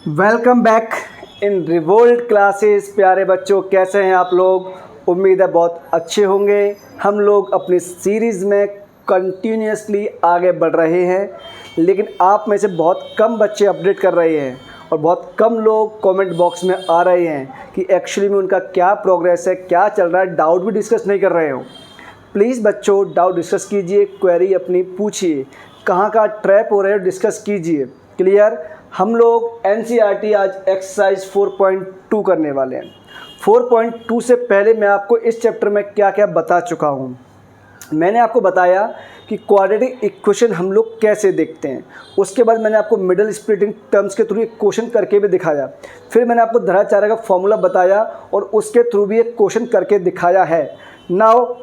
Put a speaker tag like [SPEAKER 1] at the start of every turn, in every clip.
[SPEAKER 1] Welcome back in revolt classes. प्यारे बच्चों, कैसे हैं आप लोग? उम्मीद है बहुत अच्छे होंगे। हम लोग अपनी सीरीज़ में कंटिन्यूसली आगे बढ़ रहे हैं, लेकिन आप में से बहुत कम बच्चे अपडेट कर रहे हैं और बहुत कम लोग कमेंट बॉक्स में आ रहे हैं कि एक्चुअली में उनका क्या प्रोग्रेस है, क्या चल रहा है। डाउट भी डिस्कस नहीं कर रहे हो। प्लीज़ बच्चों, डाउट डिस्कस कीजिए, क्वेरी अपनी पूछिए, कहाँ का ट्रैप हो रहे हो डिस्कस कीजिए। क्लियर? हम लोग एनसीईआरटी आज एक्सरसाइज 4.2 करने वाले हैं। 4.2 से पहले मैं आपको इस चैप्टर में क्या क्या बता चुका हूँ। मैंने आपको बताया कि क्वाड्रेटिक इक्वेशन हम लोग कैसे देखते हैं। उसके बाद मैंने आपको मिडल स्प्लिटिंग टर्म्स के थ्रू एक क्वेश्चन करके भी दिखाया। फिर मैंने आपको धराचार्य का फॉर्मूला बताया और उसके थ्रू भी एक क्वेश्चन करके दिखाया है। नाउ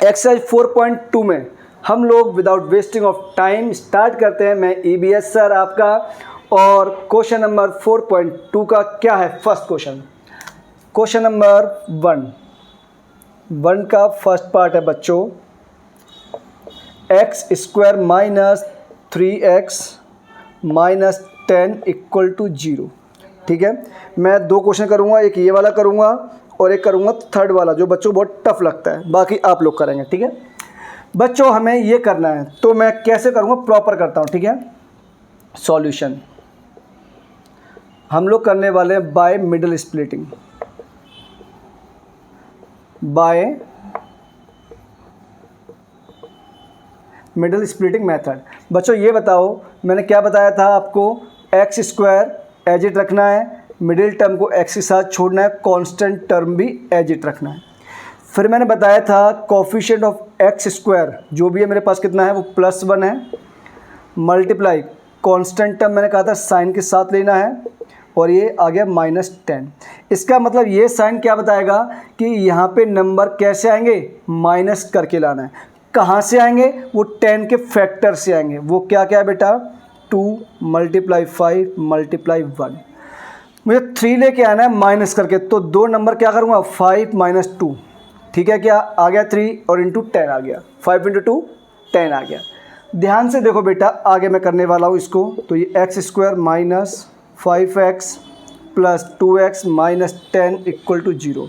[SPEAKER 1] एक्सरसाइज 4.2 में हम लोग without wasting of time start करते हैं। मैं ईबीएस सर आपका, और क्वेश्चन नंबर 4.2 का क्या है? फर्स्ट क्वेश्चन नंबर 1 का फर्स्ट पार्ट है बच्चों, x square minus 3x minus 10 equal to 0। ठीक है, मैं दो क्वेश्चन करूँगा, एक ये वाला करूँगा और एक करूँगा थर्ड वाला, जो बच्चों बहुत टफ लगता है। बाकी आप लोग करेंगे। ठीक है बच्चों, हमें ये करना है तो मैं कैसे करूँगा, प्रॉपर करता हूँ। ठीक है, सॉल्यूशन हम लोग करने वाले हैं by middle splitting, by middle splitting method. बच्चों ये बताओ, मैंने क्या बताया था आपको? एक्स स्क्वायर एज इट रखना है, मिडिल टर्म को एक्स के साथ छोड़ना है, कांस्टेंट टर्म भी एज इट रखना है। फिर मैंने बताया था कोफिशिएंट ऑफ एक्स स्क्वायर जो भी है मेरे पास कितना है, वो +1 है, मल्टीप्लाई कांस्टेंट टर्म मैंने कहा था साइन के साथ लेना है, और ये आ गया -10। इसका मतलब ये साइन क्या बताएगा कि यहाँ पे नंबर कैसे आएंगे, माइनस करके लाना है। कहाँ से आएंगे? वो 10 के फैक्टर से आएंगे। वो क्या क्या है बेटा? 2 × 5 × 1। मुझे 3 लेके आना है माइनस करके, तो दो नंबर क्या करूँगा, 5 - 2। ठीक है, क्या आ गया? 3 और इंटू 10 आ गया, 5 × 2 10 आ गया। ध्यान से देखो बेटा, आगे मैं करने वाला हूँ इसको। तो ये x square minus 5x plus 2x minus 10 equal to 0।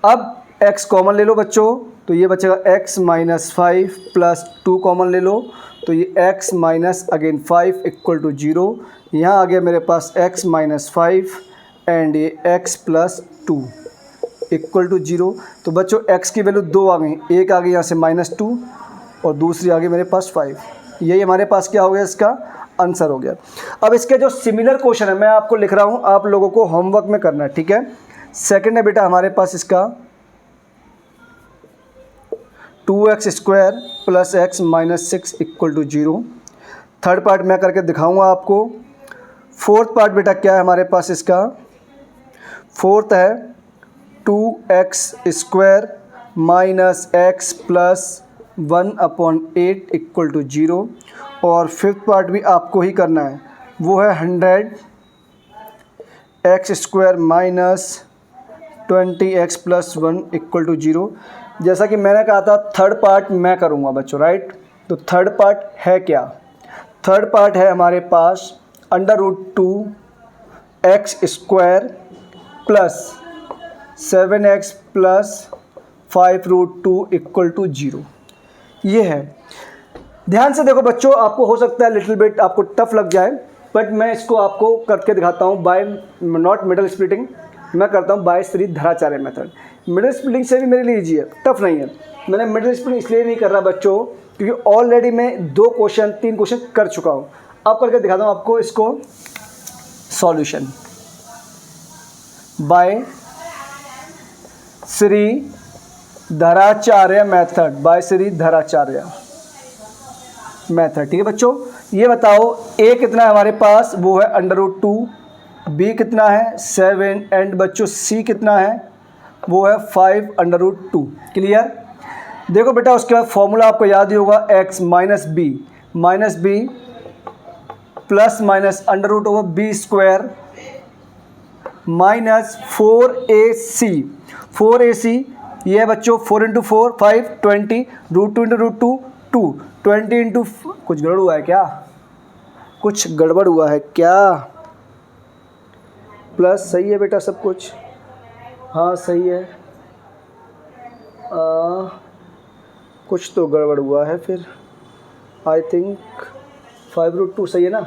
[SPEAKER 1] अब x कॉमन ले लो बच्चों, तो ये बचेगा x माइनस 5 प्लस 2 कॉमन ले लो, तो ये x minus again 5 equal to 0। यहाँ आ गया मेरे पास x माइनस 5 एंड ये x प्लस 2 इक्वल टू 0। तो बच्चों x की वैल्यू 2 आ गई, एक आ गई यहाँ से -2 और दूसरी आ गई मेरे पास 5। यही हमारे पास क्या हो गया, इसका आंसर हो गया। अब इसके जो सिमिलर क्वेश्चन है मैं आपको लिख रहा हूँ, आप लोगों को होमवर्क में करना है। ठीक है, सेकंड है बेटा हमारे पास इसका 2x square plus x minus 6 equal to 0। Third part मैं करके दिखाऊंगा आपको। फोर्थ पार्ट बेटा क्या है हमारे पास इसका? फोर्थ है 2x square minus x plus 1/8 equal to 0। और फिफ्थ पार्ट भी आपको ही करना है, वो है 100x square minus 20x plus 1 equal to 0। जैसा कि मैंने कहा था थर्ड पार्ट मैं करूँगा बच्चों, राइट? तो थर्ड पार्ट है क्या? थर्ड पार्ट है हमारे पास √2x square plus 7x plus 5√2 equal to 0। ये है। ध्यान से देखो बच्चों, आपको हो सकता है लिटिल बिट आपको टफ लग जाए, बट मैं इसको आपको करके दिखाता हूँ बाय नॉट मिडल स्प्लिटिंग, मैं करता हूँ by Sridharacharya method. Middle splitting से भी मेरे लिए ईजी है, टफ नहीं है। मैंने मिडल स्प्लिटिंग इसलिए नहीं कर रहा बच्चों क्योंकि ऑलरेडी मैं 3 क्वेश्चन कर चुका हूँ। अब करके दिखाता हूँ आपको इसको solution by Sridharacharya method, by Sridharacharya method. ठीक है बच्चों, ये बताओ a कितना है हमारे पास, वो है √2, b कितना है 7 एंड बच्चों c कितना है, वो है 5√2। क्लियर? देखो बेटा, उसके बाद फॉर्मूला आपको याद ही होगा, x minus b plus minus √b square minus 4ac। ये है बच्चों 4 × 4 5 20 √2 × √2 2 20 × कुछ गड़बड़ हुआ है क्या? प्लस सही है बेटा सब कुछ, हाँ सही है। कुछ तो गड़बड़ हुआ है फिर, आई थिंक 5√2 सही है ना।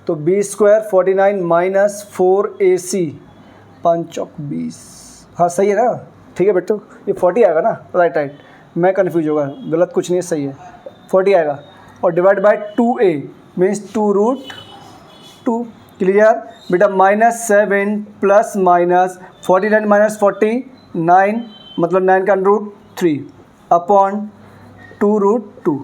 [SPEAKER 1] तो b² 49 माइनस 4ac 5 चौक 20, हाँ सही है ना। ठीक है बेटो, ये 40 आएगा ना, राइट। मैं कन्फ्यूज होगा, गलत कुछ नहीं है, सही है 40 आएगा। और divide by 2a means 2√2। Clear बेटा। -7 प्लस माइनस 49 माइनस 49 मतलब 9 का √3 अपॉन 2√2।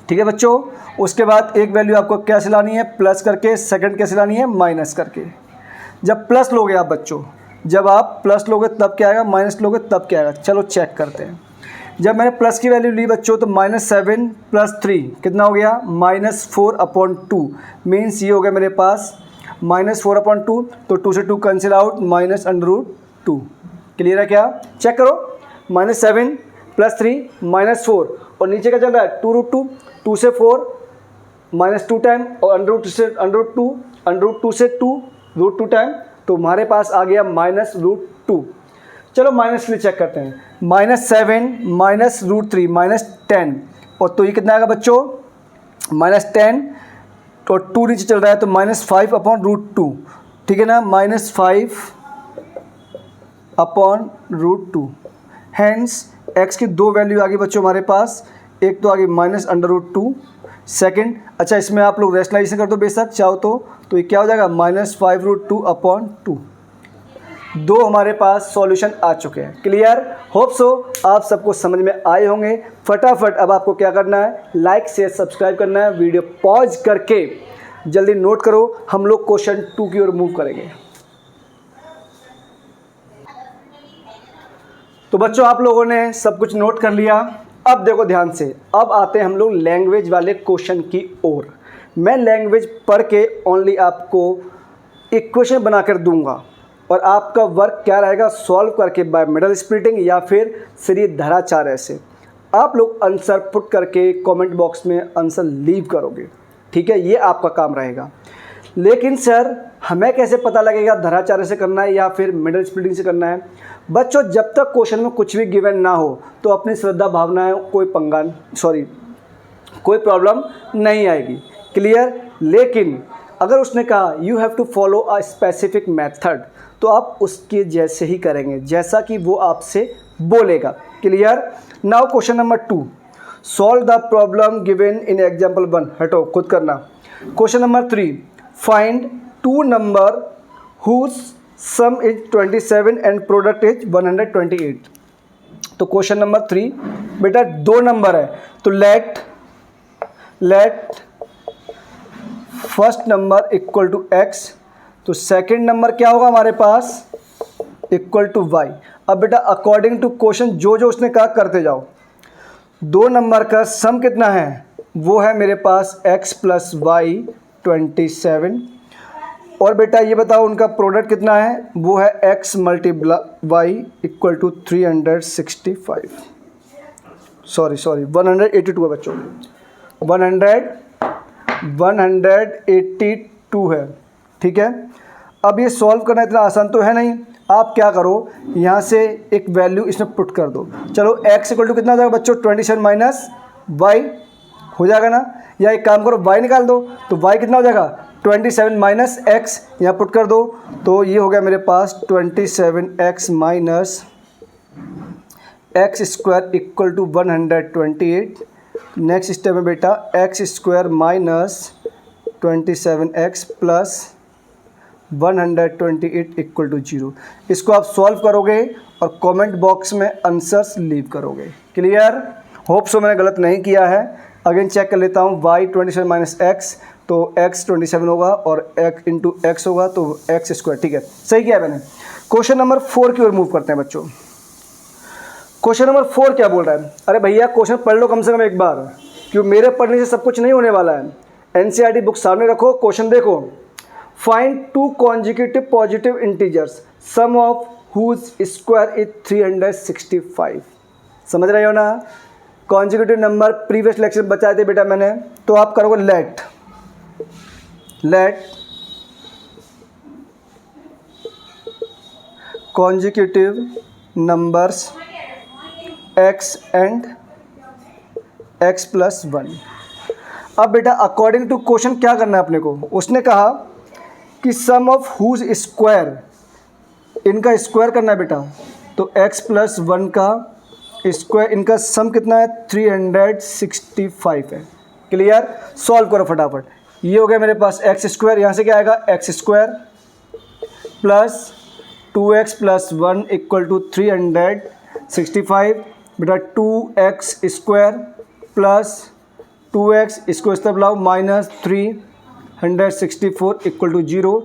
[SPEAKER 1] ठीक है बच्चों। उसके बाद एक वैल्यू आपको कैसे लानी है, प्लस करके, सेकंड कैसे लानी है, माइनस करके। जब प्लस लोगे आप बच्चों, जब आप प्लस लोगे तब क्या आएगा, माइनस लोगे तब क्या आएगा, चलो चेक करते हैं। जब मैंने प्लस की वैल्यू ली बच्चों तो -7 + 3 कितना हो गया, -4/2 मीन्स ये हो गया मेरे पास -4/2। तो 2 से 2 कैंसिल आउट, -√2। क्लियर है क्या, चेक करो। -7 + 3 -4 और नीचे क्या चल रहा है 2√2, 2 से 4 -2 टाइम और √2 से √2 से 2 √2 टाइम, तो हमारे पास आ गया -√2। चलो माइनस के लिए चेक करते हैं। -7 - √3 -10 और तो ये कितना आएगा बच्चों, -10 और 2 नीचे चल रहा है तो -5/√2। ठीक है ना, -5/√2। हैंस x की दो वैल्यू आ गई बच्चों हमारे पास, एक तो आ गई -√2, सेकंड, अच्छा इसमें आप लोग रेशनलाइजेशन कर दो बेशक चाहो तो ये क्या हो जाएगा -5√2/2। दो हमारे पास सॉल्यूशन आ चुके हैं। क्लियर, होप सो आप सबको समझ में आए होंगे। फटाफट अब आपको क्या करना है, लाइक शेयर सब्सक्राइब करना है। वीडियो पॉज करके जल्दी नोट करो, हम लोग क्वेश्चन 2 की ओर मूव करेंगे। तो बच्चों आप लोगों ने सब कुछ नोट कर लिया। अब देखो ध्यान से, अब आते हैं हम लोग लैंग्वेज वाले क्वेश्चन की ओर। मैं लैंग्वेज पढ़ के ओनली आपको इक्वेशन बनाकर दूंगा और आपका वर्क क्या रहेगा, सॉल्व करके बाय मिडल स्प्लिटिंग या फिर सीरीज धराचार्य से आप लोग आंसर पुट करके कमेंट बॉक्स में आंसर लीव करोगे। ठीक है, ये आपका काम रहेगा। लेकिन सर हमें कैसे पता लगेगा धराचार्य से करना है या फिर मिडल स्प्लिटिंग से करना है। बच्चों जब तक क्वेश्चन में कुछ भी गिवन ना हो तो अपनी श्रद्धा भावनाएं कोई प्रॉब्लम नहीं आएगी। क्लियर, लेकिन अगर उसने कहा you have to follow a specific method तो आप उसके जैसे ही करेंगे जैसा कि वो आपसे बोलेगा। Clear. Now question number 2, solve the problem given in example 1। हटो खुद करना। Question number 3, find 2 number whose sum is 27 and product is 128। तो क्वेश्चन नंबर 3 बेटा 2 नंबर है तो let first number equal to x, तो सेकंड नंबर क्या होगा हमारे पास इक्वल टू y। अब बेटा अकॉर्डिंग टू क्वेश्चन जो उसने कहा करते जाओ। 2 नंबर का सम कितना है, वो है मेरे पास x + y 27 और बेटा ये बताओ उनका प्रोडक्ट कितना है, वो है x × y equal to 365। Sorry 182 है बच्चों, 182 है। ठीक है, अब ये सॉल्व करना इतना आसान तो है नहीं। आप क्या करो, यहाँ से एक वैल्यू इसमें पुट कर दो। चलो x इक्वल टू कितना हो जाएगा बच्चों 27 माइनस y हो जाएगा ना, या एक काम करो y निकाल दो तो y कितना हो जाएगा 27 माइनस x, यहाँ पुट कर दो तो ये हो गया मेरे पास 27x minus x² equal to 128। Next step में बेटा x² minus 27x plus 128 equal to 0। इसको आप सॉल्व करोगे और कमेंट बॉक्स में आंसर्स लीव करोगे। क्लियर, होप सो मैंने गलत नहीं किया है। अगेन चेक कर लेता हूँ, y 27 माइनस x तो x 27 होगा और x इंटू x होगा तो x²। ठीक है, सही किया है मैंने। क्वेश्चन नंबर 4 की ओर मूव करते हैं बच्चों। क्वेश्चन नंबर 4 क्या बोल रहा है, अरे भैया क्वेश्चन पढ़ लो कम से कम एक बार, क्योंकि मेरे पढ़ने से सब कुछ नहीं होने वाला है। एनसीईआरटी बुक सामने रखो, क्वेश्चन देखो। Find 2 consecutive positive integers sum of whose square is 365। समझ रहे हो ना, कॉन्जिक्यूटिव नंबर प्रीवियस लेक्चर बताए थे बेटा मैंने। तो आप करोगे let consecutive numbers x and x plus 1। अब बेटा अकॉर्डिंग टू क्वेश्चन क्या करना है अपने को, उसने कहा कि सम ऑफ हुज स्क्वायर, इनका स्क्वायर करना है बेटा। तो x प्लस 1 का स्क्वायर, इनका सम कितना है 365 है। क्लियर, सॉल्व करो फटाफट। ये हो गया मेरे पास एक्स स्क्वायर, यहाँ से क्या आएगा x square plus 2x plus 1 equal to 365। बेटा 2x स्क्वायर प्लस 2x, इसको इस तरफ लाओ, माइनस 364 इक्वल टू 0।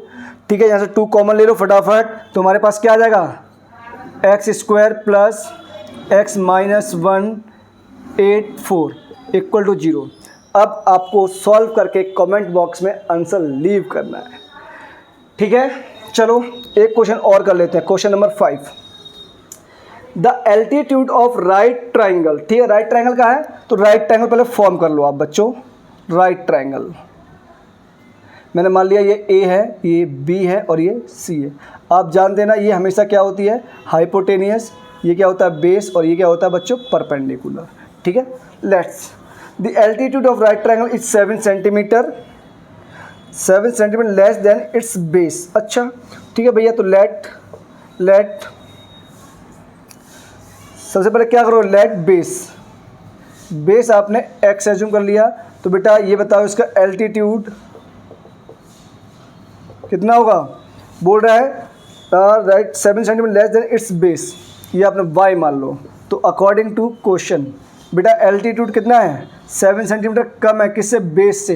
[SPEAKER 1] ठीक है, यहाँ से 2 कॉमन ले लो फटाफट, तो हमारे पास क्या आ जाएगा x square plus x minus 184 equal to 0। अब आपको सॉल्व करके कमेंट बॉक्स में आंसर लीव करना है। ठीक है, चलो एक क्वेश्चन और कर लेते हैं। Question number 5, the altitude of right triangle. ठीक है, राइट ट्राइंगल का है, तो राइट ट्राइंगल पहले फॉर्म कर लो आप बच्चों। राइट ट्राइंगल मैंने मान लिया ये A है, ये B है और ये C है। आप जानते हैं ना, ये हमेशा क्या होती है हाइपोटेनियस, ये क्या होता है बेस, और ये क्या होता है बच्चों परपेंडिकुलर। ठीक है, let's the altitude of right triangle is 7 centimetre, 7 centimetre less than it's base. अच्छा ठीक है भैया, तो लेट सबसे पहले क्या करो, लेट बेस आपने x एज्यूम कर लिया। तो बेटा ये बताओ इसका एल्टीट्यूड कितना होगा, बोल रहा है right 7 centimetre less than it's base, ये आपने y मान लो। तो अकॉर्डिंग टू क्वेश्चन बेटा एल्टीट्यूड कितना है 7 सेंटीमीटर कम है, किससे, बेस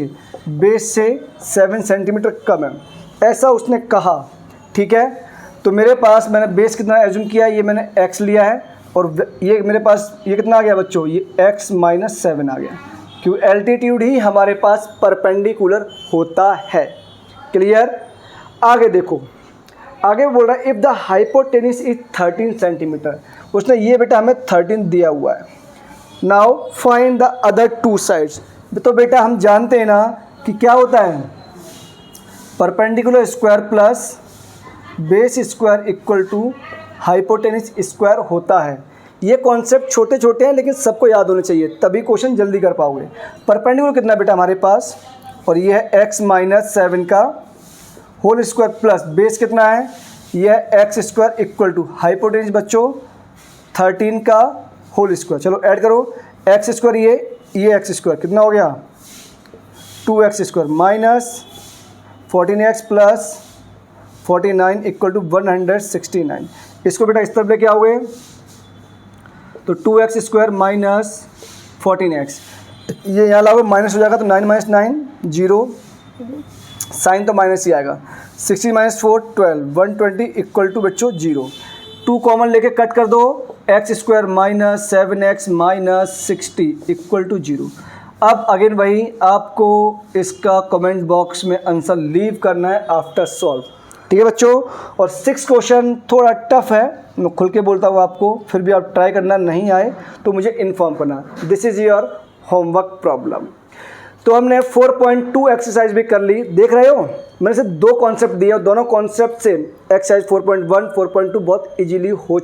[SPEAKER 1] से 7 सेंटीमीटर कम है, ऐसा उसने कहा। ठीक है, तो मेरे पास मैंने बेस कितना एज्यूम किया, ये मैंने x लिया है, और ये मेरे पास ये कितना आ गया बच्चों, ये x माइनस 7 आ गया, क्योंकि एल्टीट्यूड ही हमारे पास परपेंडिकुलर होता है। क्लियर, आगे देखो, आगे बोल रहा है if the hypotenuse is 13 centimetre, उसने ये बेटा हमें 13 दिया हुआ है। Now find the other 2 sides. तो बेटा हम जानते हैं ना कि क्या होता है perpendicular square plus base square equal to hypotenuse square होता है। ये कॉन्सेप्ट छोटे छोटे हैं लेकिन सबको याद होने चाहिए, तभी क्वेश्चन जल्दी कर पाओगे। परपेंडिकुलर कितना बेटा हमारे पास, और ये है x माइनस 7 का होल स्क्वायर प्लस बेस कितना है, ये है x square equal to hypotenuse बच्चों 13 का होल स्क्वायर। चलो ऐड करो, एक्स स्क्वायर ये एक्स स्क्वायर कितना हो गया 2x square minus 14x plus 49 equal to 169। इसको बेटा इस तरफ लेके आओगे तो 2x स्क्वायर माइनस 14x, ये यहाँ लाओगे माइनस हो जाएगा, तो 9 माइनस 9 0, साइन तो माइनस ही आएगा, 16 माइनस 4 12, 120 इक्वल टू बच्चों 0। 2 कॉमन लेके कट कर दो, x square minus 7x minus 60 equal to 0। अब अगेन वही आपको इसका कमेंट बॉक्स में आंसर लीव करना है आफ्टर सॉल्व। ठीक है बच्चों, और 6 क्वेश्चन थोड़ा टफ है, मैं खुल के बोलता हूँ आपको, फिर भी आप ट्राई करना, नहीं आए तो मुझे इन्फॉर्म करना। This is your homework problem. तो हमने 4.2 एक्सरसाइज भी कर ली, देख रहे हो मैंने सिर्फ 2 कॉन्सेप्ट दिए और दोनों कॉन्सेप्ट से एक्सरसाइज 4.1 4.2 बहुत इजीली हो